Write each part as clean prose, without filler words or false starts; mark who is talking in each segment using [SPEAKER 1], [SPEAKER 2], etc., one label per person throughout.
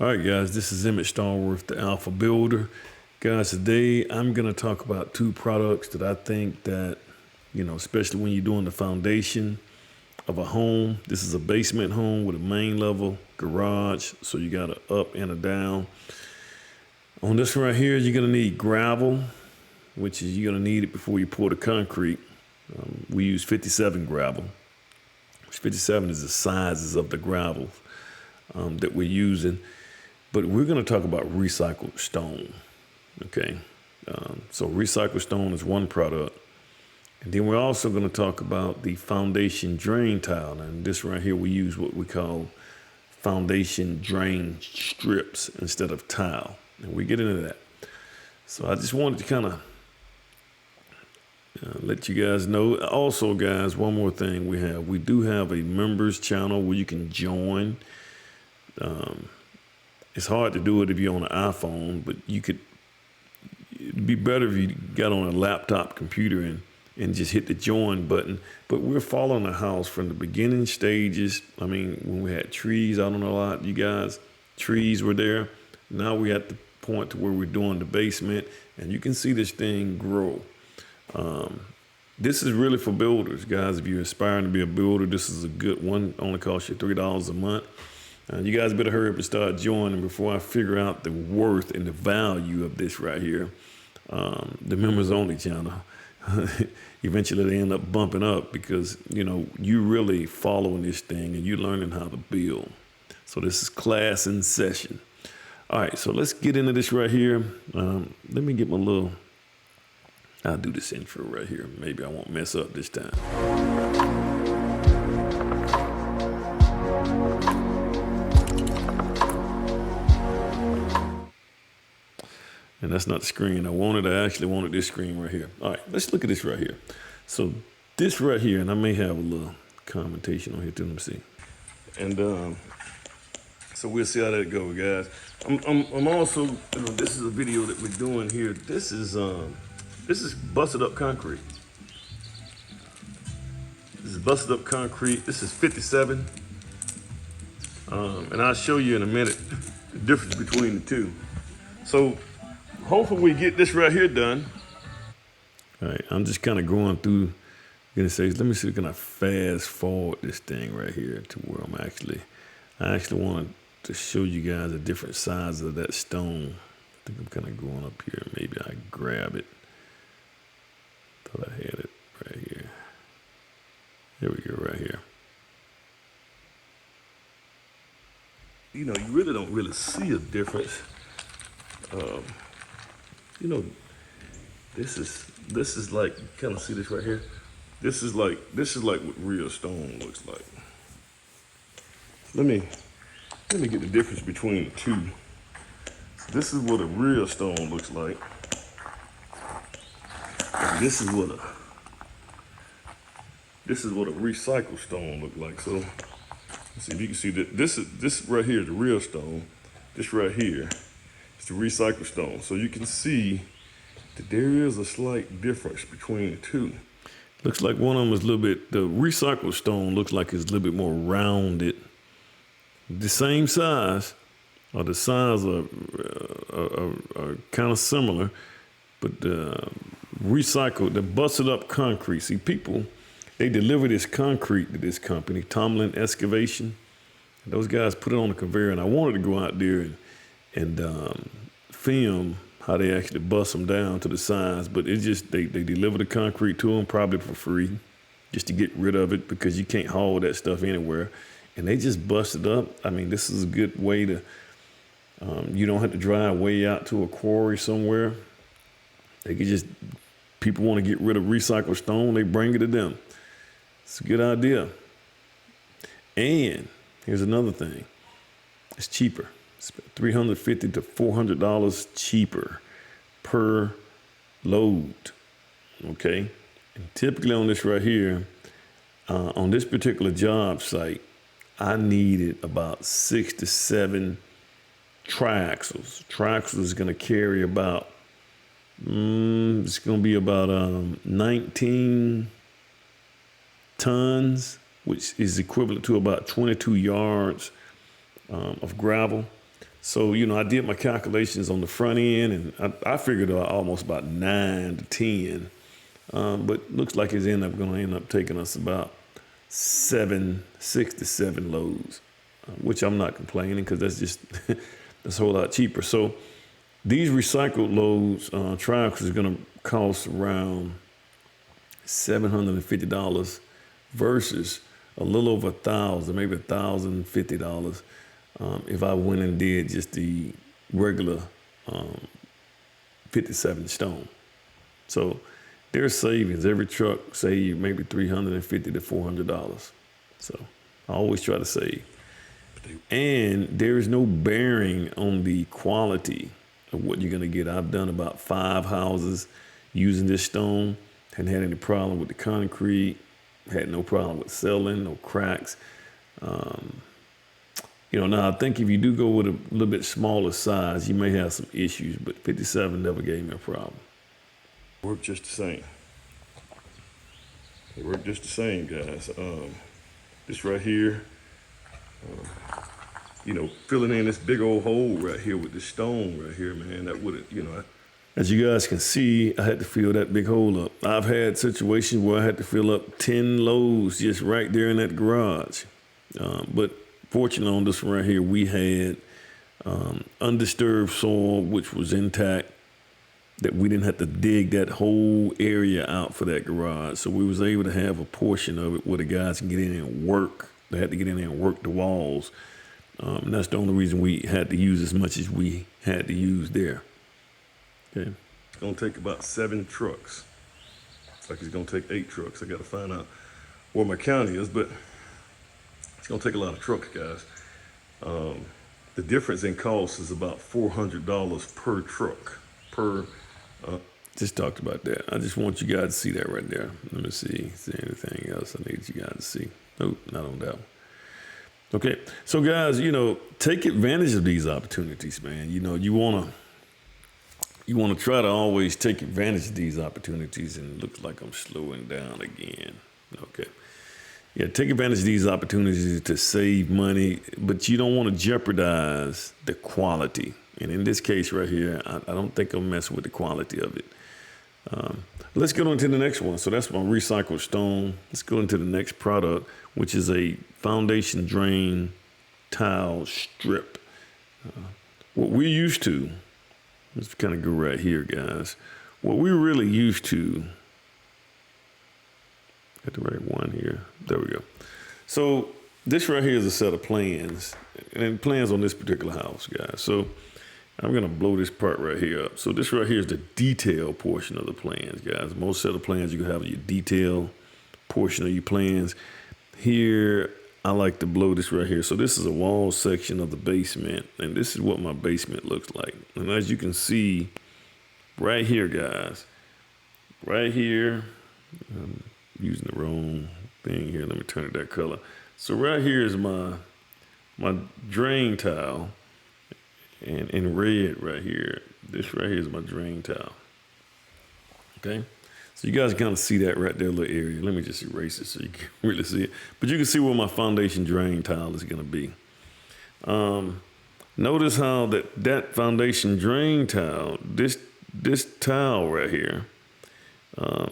[SPEAKER 1] All right, guys, this is Emmett Starworth, the Alpha Builder. Guys, today I'm going to talk about two products that I think that, especially when you're doing the foundation of a home. This is a basement home with a main level garage, so you got an up and a down. On this right here, you're going to need gravel, which is you're going to need it before you pour the concrete. We use 57 gravel. 57 is the sizes of the gravel that we're using. But we're going to talk about recycled stone, okay? So recycled stone is one product. And then we're also going to talk about the foundation drain tile. And this right here, we use what we call foundation drain strips instead of tile. And we get into that. So I just wanted to kind of let you guys know. Also, guys, one more thing we do have a members channel where you can join. It's hard to do it if you're on an iPhone, but it'd be better if you got on a laptop computer and just hit the join button. But we're following the house from the beginning stages. I mean, when we had trees out on the lot, you guys, trees were there. Now we're at the point to where we're doing the basement, and you can see this thing grow. This is really for builders, guys. If you're aspiring to be a builder, this is a good one. Only costs you $3 a month. You guys better hurry up and start joining before I figure out the worth and the value of this right here. The members only channel. Eventually they end up bumping up because, you really following this thing and you learning how to build. So this is class in session. All right, so let's get into this right here. Let me get I'll do this intro right here. Maybe I won't mess up this time. And that's not the screen I wanted. I actually wanted this screen right here. All right, let's look at this right here. So this right here, and I may have a little commentation on here too. Let me see. And so we'll see how that goes, guys. I'm also, this is a video that we're doing here. This is busted up concrete. This is busted up concrete. This is 57. And I'll show you in a minute the difference between the two. So hopefully we get this right here done. All right, I'm just kind of going through. Let me see, can I fast forward this thing right here to where I actually want to show you guys a different size of that stone. I think I'm kind of going up here. Maybe I grab it. Thought I had it right here. There we go, right here. You really don't really see a difference. This is like, you kind of see this right here. This is like what real stone looks like. Let me get the difference between the two. This is what a real stone looks like. And this is what a recycled stone looks like. So let's see if you can see that this right here is the real stone. This right here is the recycled stone. So you can see that there is a slight difference between the two. Looks like one of them is a little bit, the recycled stone looks like it's a little bit more rounded. The same size, or the size are kind of similar, but recycled, the busted up concrete. See, people, they deliver this concrete to this company, Tomlin Excavation. Those guys put it on the conveyor, and I wanted to go out there and film how they actually bust them down to the size, but it's just, they deliver the concrete to them probably for free, just to get rid of it because you can't haul that stuff anywhere. And they just bust it up. I mean, this is a good way to, you don't have to drive way out to a quarry somewhere. They can just, people want to get rid of recycled stone, they bring it to them. It's a good idea. And here's another thing. It's cheaper. It's $350 to $400 cheaper per load, okay? And typically on this right here, on this particular job site, I needed about 6 to 7 triaxles. Triaxle is gonna carry about, it's gonna be about 19 tons, which is equivalent to about 22 yards of gravel. So, I did my calculations on the front end, and I figured almost about 9 to 10. But looks like it's going to end up taking us about 6 to 7 loads, which I'm not complaining because that's just that's a whole lot cheaper. So these recycled loads, triangles is going to cost around $750 versus a little over $1,000, maybe $1,050 if I went and did just the regular 57 stone. So there's savings. Every truck save maybe $350 to $400. So I always try to save. And there is no bearing on the quality of what you're gonna get. I've done about 5 houses using this stone. Hadn't had any problem with the concrete. Had no problem with selling, no cracks. Now I think if you do go with a little bit smaller size, you may have some issues, but 57 never gave me a problem. Work just the same. They work just the same, guys. This right here, filling in this big old hole right here with the stone right here, man, that would have, as you guys can see, I had to fill that big hole up. I've had situations where I had to fill up 10 loads just right there in that garage. But fortunately on this one right here, we had undisturbed soil, which was intact, that we didn't have to dig that whole area out for that garage. So we was able to have a portion of it where the guys can get in and work. They had to get in there and work the walls. And that's the only reason we had to use as much as we had to use there. Okay. It's gonna take about 7 trucks. It's like it's gonna take 8 trucks. I gotta find out where my county is, but it's gonna take a lot of trucks, guys. The difference in cost is about $400 per truck, just talked about that. I just want you guys to see that right there. Let me see. Is there anything else I need you guys to see? Nope, not on that one. Okay, so guys, take advantage of these opportunities, man. You wanna try to always take advantage of these opportunities, and it looks like I'm slowing down again. Okay. Yeah, take advantage of these opportunities to save money, but you don't want to jeopardize the quality. And in this case right here, I don't think I'll mess with the quality of it. Let's go on to the next one. So that's my recycled stone. Let's go into the next product, which is a foundation drain tile strip. What we're used to, let's kind of go right here, guys. What we're really used to, got the right one here. There we go. So this right here is a set of plans, and plans on this particular house, guys. So I'm gonna blow this part right here up. So this right here is the detail portion of the plans, guys. Most set of plans you have your detail portion of your plans. Here, I like to blow this right here. So this is a wall section of the basement, and this is what my basement looks like. And as you can see, right here, guys, right here, I'm using the wrong thing here. Let me turn it that color. So right here is my drain tile. And in red right here, this right here is my drain tile. Okay, so you guys kind of see that right there, little area. Let me just erase it so you can really see it. But you can see where my foundation drain tile is going to be. Notice how that foundation drain tile, this tile right here,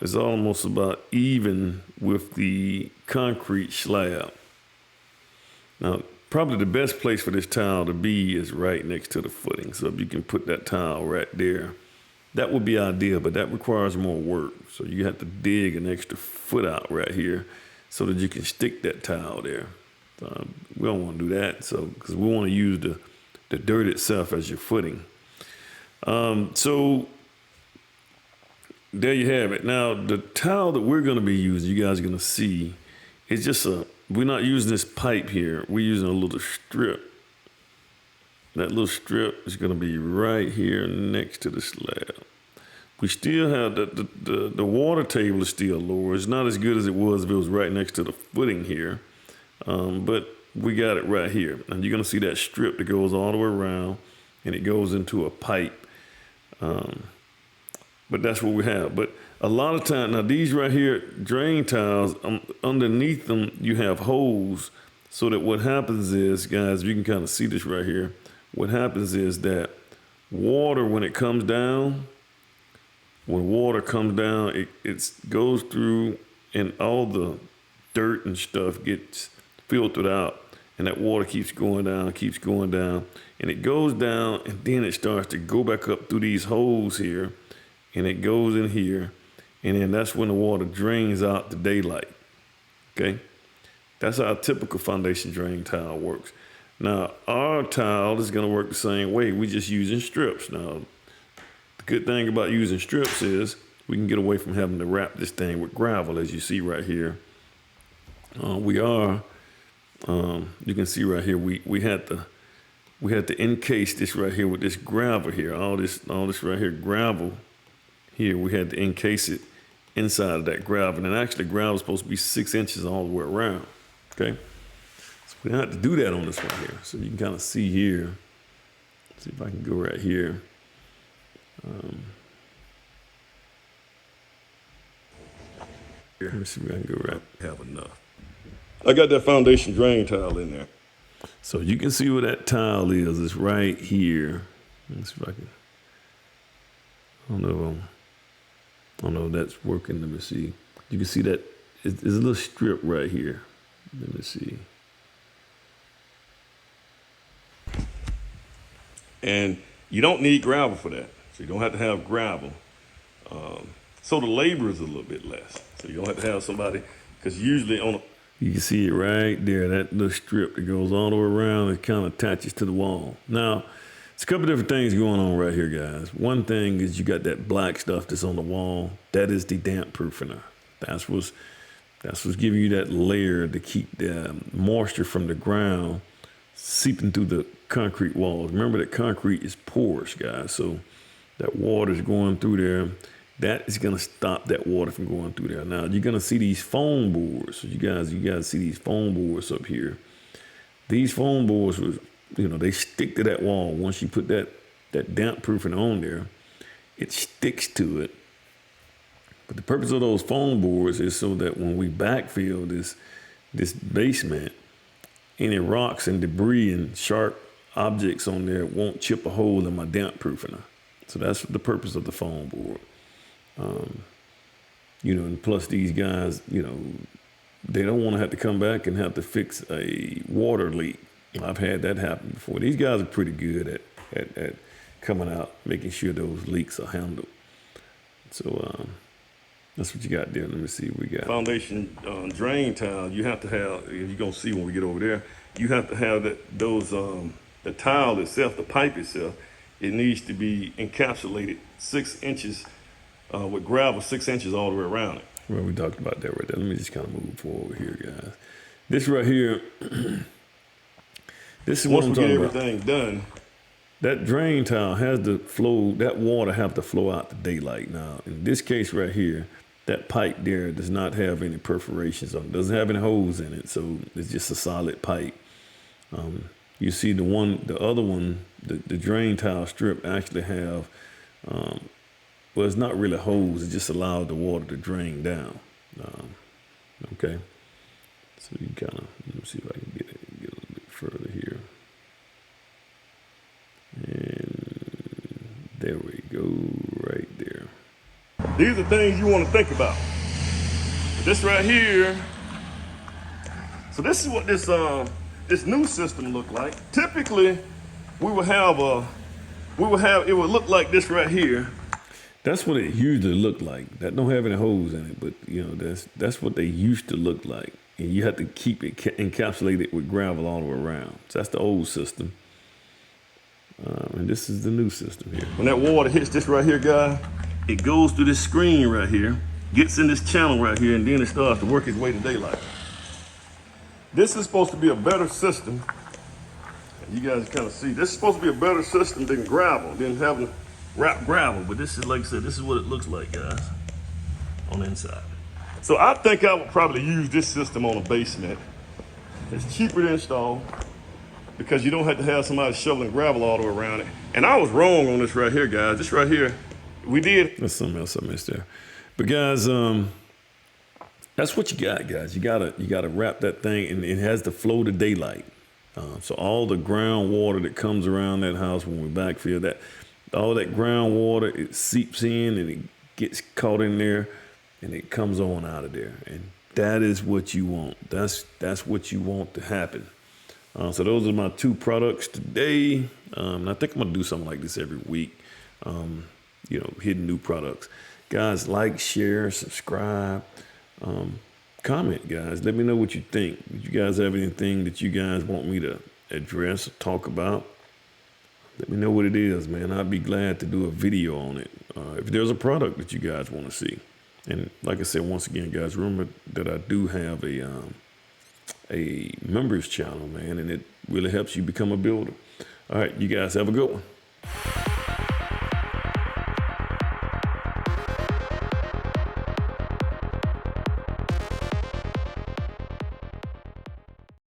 [SPEAKER 1] is almost about even with the concrete slab. Now, probably the best place for this tile to be is right next to the footing. So if you can put that tile right there, that would be ideal, but that requires more work. So you have to dig an extra foot out right here so that you can stick that tile there. We don't want to do that, because we want to use the dirt itself as your footing. So there you have it. Now, the tile that we're going to be using, you guys are going to see, is just we're not using this pipe here. We're using a little strip. That little strip is going to be right here next to the slab. We still have the water table is still lower. It's not as good as it was if it was right next to the footing here. But we got it right here. And you're going to see that strip that goes all the way around, and it goes into a pipe. But that's what we have. But a lot of time, now these right here, drain tiles, underneath them, you have holes, so that what happens is, guys, you can kind of see this right here. what happens is that water, when it comes down, it goes through and all the dirt and stuff gets filtered out, and that water keeps going down, and it goes down, and then it starts to go back up through these holes here, and it goes in here, and then that's when the water drains out the daylight. Okay? That's how a typical foundation drain tile works. Now, our tile is going to work the same way. We're just using strips. Now, the good thing about using strips is we can get away from having to wrap this thing with gravel, as you see right here. You can see right here, we had to encase this right here with this gravel here. All this right here, gravel here, we had to encase it inside of that gravel. And actually, gravel is supposed to be 6 inches all the way around. Okay, so we had to do that on this one here. So you can kind of see here. Let's see if I can go right here. Let me see if I can go right. Have enough. I got that foundation drain tile in there. So you can see where that tile is. It's right here. Let's see if I can. I don't know if that's working. Let me see. You can see that there's a little strip right here. Let me see. And you don't need gravel for that. So you don't have to have gravel. So the labor is a little bit less. So you don't have to have somebody, because usually you can see it right there, that little strip that goes all the way around, it kind of attaches to the wall. Now, there's a couple different things going on right here, guys. One thing is you got that black stuff that's on the wall. That is the damp proofener. That's what's giving you that layer to keep the moisture from the ground seeping through the concrete walls. Remember that concrete is porous, guys. So that water is going through there. That is going to stop that water from going through there. Now, you're going to see these foam boards. So you guys see these foam boards up here. These foam boards, they stick to that wall. Once you put that damp proofing on there, it sticks to it. But the purpose of those foam boards is so that when we backfill this basement, any rocks and debris and sharp objects on there won't chip a hole in my damp proofing. So that's the purpose of the foam board. And plus these guys, they don't want to have to come back and have to fix a water leak. I've had that happen before. These guys are pretty good at coming out, making sure those leaks are handled. So that's what you got there. Let me see what we got. Foundation drain tile, you have to have, you're going to see when we get over there, you have to have the tile itself, the pipe itself, it needs to be encapsulated 6 inches with gravel, 6 inches all the way around it. Well, we talked about that right there. Let me just kind of move forward here, guys. This right here, this is what I'm talking about. Once we get everything done, that drain tile has to flow, that water have to flow out to daylight. Now, in this case right here, that pipe there does not have any perforations on it. Doesn't have any holes in it, so it's just a solid pipe. You see the other one, the drain tile strip actually have, well, it's not really holes. It just allows the water to drain down. Okay. So you kind of, let me see if I can get a little bit further here. And there we go, right there. These are things you want to think about. This right here. So this is what this new system look like. Typically, it would look like this right here. That's what it usually looked like. That don't have any holes in it, but that's what they used to look like. And you have to keep it encapsulated with gravel all the way around. So that's the old system. And this is the new system here. When that water hits this right here, guys, it goes through this screen right here, gets in this channel right here, and then it starts to work its way to daylight. This is supposed to be a better system. You guys kind of see, this is supposed to be a better system than gravel, than having to wrap gravel. But this is, like I said, this is what it looks like, guys, on the inside. So I think I would probably use this system on a basement. It's cheaper to install because you don't have to have somebody shoveling gravel all the way around it. And I was wrong on this right here, guys. This right here, we did. That's something else I missed there. But guys, that's what you got, guys. You gotta wrap that thing, and it has to flow to daylight. So all the groundwater that comes around that house when we backfill that, all that groundwater, it seeps in and it gets caught in there, and it comes on out of there. And that is what you want. That's what you want to happen. So those are my 2 products today. And I think I'm gonna do something like this every week. Hitting new products. Guys, like, share, subscribe, comment, guys. Let me know what you think. Do you guys have anything that you guys want me to address or talk about? Let me know what it is, man. I'd be glad to do a video on it. If there's a product that you guys want to see. And like I said, once again, guys, remember that I do have a members channel, man, and it really helps you become a builder. All right, you guys have a good one.